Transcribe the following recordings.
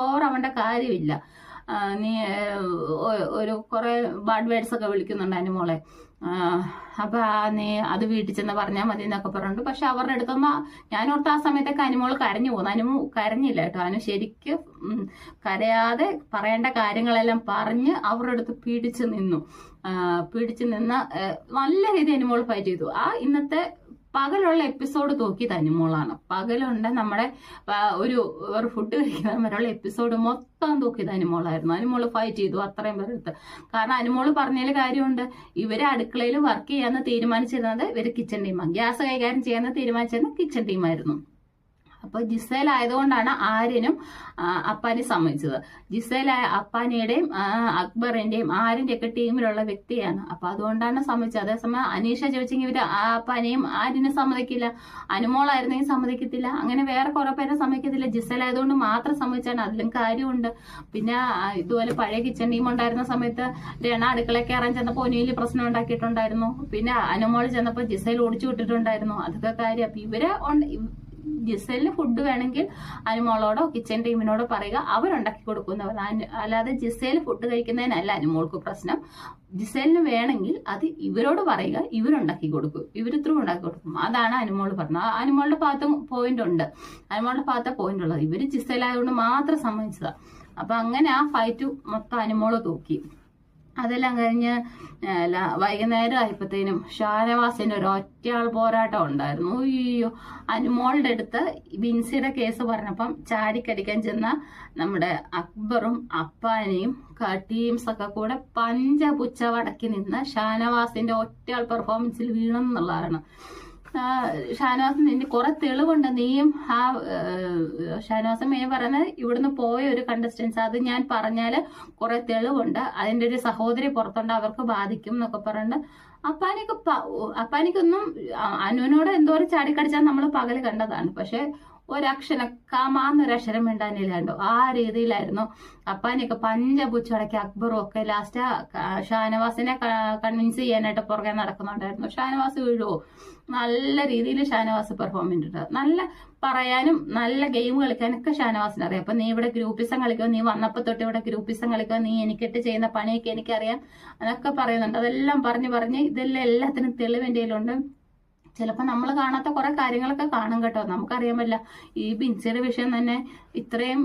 Over അവന്റെ കാര്യമില്ല. നീ ഒരു കുറെ ബാഡ് വേർഡ്സ് ഒക്കെ വിളിക്കുന്നുണ്ട് അനുമോളെ. അപ്പൊ നീ അത് വീട്ടിൽ ചെന്ന് പറഞ്ഞാൽ മതി എന്നൊക്കെ പറഞ്ഞിട്ട്. പക്ഷെ അവരുടെ അടുത്തൊന്ന് ഞാനോർത്ത് ആ സമയത്തൊക്കെ അനുമോള് കരഞ്ഞു പോകുന്നു. അനുമോ കരഞ്ഞില്ല കേട്ടോ. അനു ശരിക്കും കരയാതെ പറയേണ്ട കാര്യങ്ങളെല്ലാം പറഞ്ഞ് അവരുടെ അടുത്ത് പിടിച്ചു നിന്ന് നല്ല രീതിയിൽ അനുമോള് ഫൈറ്റ് ചെയ്തു. ആ ഇന്നത്തെ പകലുള്ള എപ്പിസോഡ് തൂക്കിയത് അനുമോളാണ്. പകലുണ്ട് നമ്മുടെ ഒരു ഫുഡ് കഴിക്കുന്ന വരെയുള്ള എപ്പിസോഡ് മൊത്തം തൂക്കിയത് അനുമോളായിരുന്നു. അനുമോള് ഫൈറ്റ് ചെയ്തു അത്രയും പേരെടുത്ത്. കാരണം അനുമോള് പറഞ്ഞതിൽ കാര്യമുണ്ട്. ഇവര് അടുക്കളയിൽ വർക്ക് ചെയ്യാന്ന് തീരുമാനിച്ചിരുന്നത് ഇവര് കിച്ചൺ ടീമാണ്. ഗ്യാസ് കൈകാര്യം ചെയ്യാന്ന് തീരുമാനിച്ചിരുന്നത് കിച്ചൺ ടീമായിരുന്നു. അപ്പൊ ജിസേൽ ആയതുകൊണ്ടാണ് ആര്യനും അപ്പാനെ സമ്മതിച്ചത്. ജിസേൽ അപ്പാനിയുടെയും അക്ബറിന്റെയും ആര്യന്റെ ഒക്കെ ടീമിലുള്ള വ്യക്തിയാണ്. അപ്പൊ അതുകൊണ്ടാണ് സമ്മതിച്ചത്. അതേസമയം അനീഷ ചോദിച്ചെങ്കിൽ ഇവര് അപ്പാനെയും ആര്യനും സമ്മതിക്കില്ല, അനുമോളായിരുന്നെങ്കിൽ സമ്മതിക്കത്തില്ല, അങ്ങനെ വേറെ കുറെ പേരെ സമ്മതിക്കത്തില്ല. ജിസേൽ ആയതുകൊണ്ട് മാത്രം സമ്മതിച്ചാണ്. അതിലും കാര്യമുണ്ട്. പിന്നെ ഇതുപോലെ പഴയ കിച്ചൺ ടീം ഉണ്ടായിരുന്ന സമയത്ത് രണ അടുക്കള കയറാൻ ചെന്നപ്പോ ഒനിയിൽ പ്രശ്നം ഉണ്ടാക്കിയിട്ടുണ്ടായിരുന്നു. പിന്നെ അനുമോൾ ചെന്നപ്പോ ജിസേൽ ഓടിച്ചു വിട്ടിട്ടുണ്ടായിരുന്നു. അതൊക്കെ കാര്യം. അപ്പൊ ഇവരെ ജിസേലിന് ഫുഡ് വേണമെങ്കിൽ അനുമോളോടോ കിച്ചൺ ടീമിനോടോ പറയുക, അവരുണ്ടാക്കി കൊടുക്കുന്നവർ. അല്ലാതെ ജിസേൽ ഫുഡ് കഴിക്കുന്നതിനല്ല അനുമോൾക്ക് പ്രശ്നം. ജിസേലിന് വേണമെങ്കിൽ അത് ഇവരോട് പറയുക, ഇവരുണ്ടാക്കി കൊടുക്കും, ഇവർ ത്രൂ ഉണ്ടാക്കി കൊടുക്കും. അതാണ് അനുമോള് പറഞ്ഞത്. അനുമോളുടെ ഭാഗത്തും പോയിന്റ് ഉണ്ട്. അനുമോളുടെ ഭാഗത്തെ പോയിന്റ് ഉള്ളത്. ഇവര് ജിസേലായതുകൊണ്ട് മാത്രം സമ്മതിച്ചതാ. അപ്പൊ അങ്ങനെ ആ ഫൈറ്റ് മൊത്തം അനുമോള് തൂക്കി. അതെല്ലാം കഴിഞ്ഞ് വൈകുന്നേരം ആയപ്പോഴത്തേനും ഷാനവാസിന്റെ ഒരു ഒറ്റയാൾ പോരാട്ടം ഉണ്ടായിരുന്നു. അയ്യോ, അനുമോളുടെ അടുത്ത് ബിൻസിയുടെ കേസ് പറഞ്ഞപ്പം ചാടിക്കടിക്കാൻ ചെന്ന നമ്മുടെ അക്ബറും അപ്പാനെയും ടീംസ് ഒക്കെ കൂടെ പഞ്ചപുച്ച വടക്കി നിന്ന് ഷാനവാസിന്റെ ഒറ്റയാൾ പെർഫോമൻസിൽ വീണെന്നുള്ളതാണ്. ഷാനവാസിന് നിന്റെ കുറെ തെളിവുണ്ട്. നീയും ആ ഷാനവാസം മെയിൻ പറയുന്നത് ഇവിടുന്ന് പോയ ഒരു കണ്ടസ്റ്റൻസ്, അത് ഞാൻ പറഞ്ഞാല് കുറെ തെളിവുണ്ട്, അതിന്റെ ഒരു സഹോദരി പുറത്തുണ്ട്, അവർക്ക് ബാധിക്കും എന്നൊക്കെ പറഞ്ഞിട്ട് അപ്പാനിക്കൊന്നും അനുവിനോട് എന്തോരം ചാടിക്കടിച്ചാൽ നമ്മൾ പകല് കണ്ടതാണ്. പക്ഷെ ഒരക്ഷരം കാമാന്നൊരക്ഷരം വേണ്ടാനില്ലാണ്ടോ ആ രീതിയിലായിരുന്നു. അപ്പാനെയൊക്കെ പഞ്ചപുച്ചടക്കി അക്ബറും ഒക്കെ ലാസ്റ്റ് ഷാനവാസിനെ കൺവിൻസ് ചെയ്യാനായിട്ട് പുറകെ നടക്കുന്നുണ്ടായിരുന്നു. ഷാനവാസ് വീഴുവോ? നല്ല രീതിയിൽ ഷാനവാസ് പെർഫോം ചെയ്തിട്ടുണ്ട്. നല്ല പറയാനും നല്ല ഗെയിം കളിക്കാനൊക്കെ ഷാനവാസിന് അറിയാം. അപ്പൊ നീ ഇവിടെ ഗ്രൂപ്പിസം കളിക്കോ, നീ വന്നപ്പോ തൊട്ട് ഇവിടെ ഗ്രൂപ്പിസം കളിക്കോ, നീ എനിക്കിട്ട് ചെയ്യുന്ന പണിയൊക്കെ എനിക്കറിയാം എന്നൊക്കെ പറയുന്നുണ്ട്. അതെല്ലാം പറഞ്ഞ് ഇതെല്ലാം എല്ലാത്തിനും തെളിവ് എൻ്റെ കയ്യിലുണ്ട്. ചിലപ്പോൾ നമ്മൾ കാണാത്ത കുറെ കാര്യങ്ങളൊക്കെ കാണും കേട്ടോ. നമുക്കറിയാൻ പറ്റില്ല. ഈ ബിൻസിയുടെ വിഷയം തന്നെ ഇത്രയും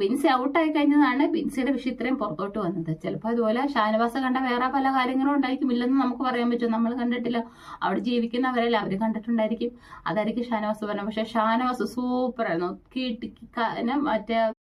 ബിൻസി ഔട്ടായി കഴിഞ്ഞതാണ് ബിൻസിയുടെ വിഷയം ഇത്രയും പുറത്തോട്ട് വന്നത്. ചിലപ്പോൾ അതുപോലെ ഷാനവാസ് കണ്ട വേറെ പല കാര്യങ്ങളും ഉണ്ടായിരിക്കും, ഇല്ലെന്ന് നമുക്ക് പറയാൻ പറ്റും. നമ്മൾ കണ്ടിട്ടില്ല, അവിടെ ജീവിക്കുന്നവരല്ല, അവര് കണ്ടിട്ടുണ്ടായിരിക്കും. അതായിരിക്കും ഷാനവാസ് പറഞ്ഞത്. പക്ഷെ ഷാനവാസ് സൂപ്പറായിരുന്നു. മറ്റേ